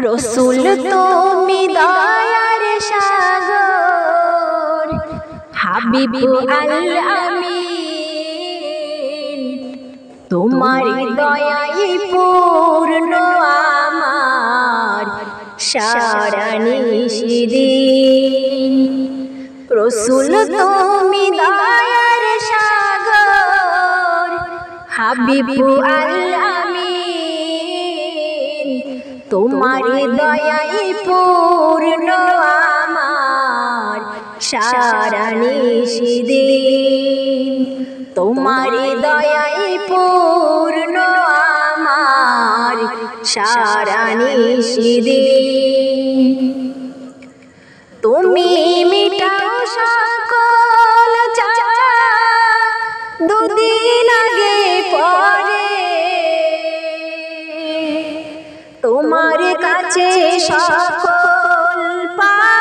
রসুল তুমি দয়ার সাগর, হাবিব আল আমিন। তোমার দয়াই পূর্ণ আমার সারা নিশিদিন। রসুল তুমি দয়ার সাগর, হাবিব আল আমিন। তোমার দয়াই পূর্ণ আমার সারা নিশিদিন। তোমার দয়াই পূর্ণ আমার সারা নিশিদিন। তুমি মিটাও সকল চাওয়া, দুদিন আগে পরে তোমার কাছে সকল পাওয়া,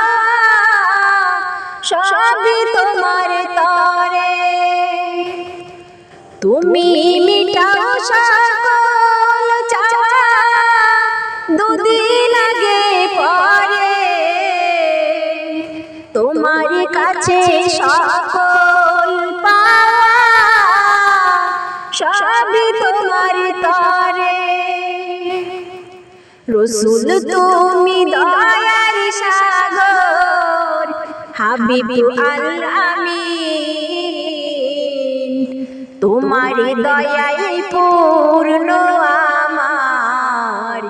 সবই তোমার তরে। তুমি মিটাও সকল চাওয়া, দুদিন আগে পরে তোমার কাছে সকল পাওয়া, সবই তোমার তরে। রসুল তুমি দয়ার সাগর, হাবিব আল আমিন। তোমার দয়াই পূর্ণ আমার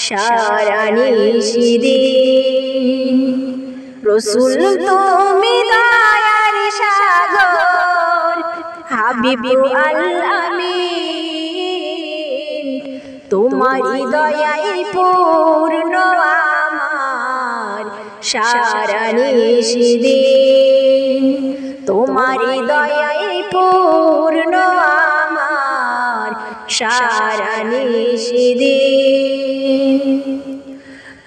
সারা নিশিদিন। রসুল তুমি দয়ার সাগর, হাবিব আল আমিন। তোমার দয়াই পূর্ণ আমার সারা নিশিদিন। তোমার দয়াই পূর্ণ আমার সারা নিশিদিন।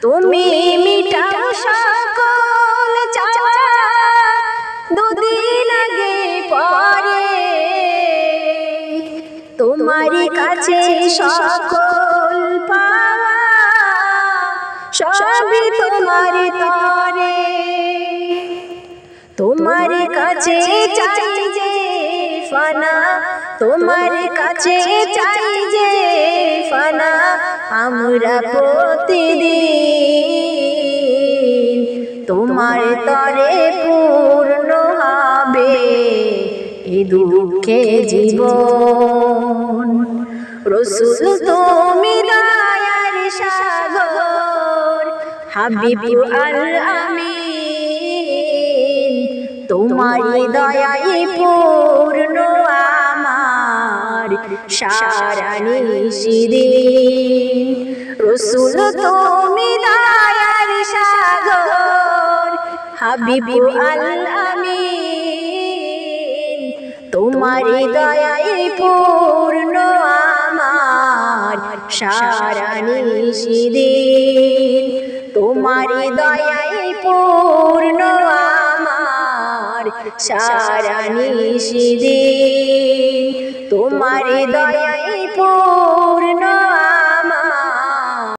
তুমি মিটাও সকল চাওয়া, দুদিন আগে পরে তোমার কাছে সকল পাওয়া, সবই তোমার তরে। তোমার কাছে চাই যে ফানা, তোমার কাছে চাই যে ফানা, আমরা প্রতিদিন তোমার তরে পূর্ণ হবে এ দুঃখে জীবন। রসুল তুমি দয়ার সাগর, হাবিব আল আমিন। তোমার দয়াই পূর্ণ আমার সারা নিশিদিন। রসুল তুমি দয়ার সাগর, হাবিব আল আমিন। তোমার দয়াই পূর্ণ আমার সারা নিশিদিন। তোমার দয়াই পূর্ণ আমার সারা নিশিদিন। তোমার দয়াই পূর্ণ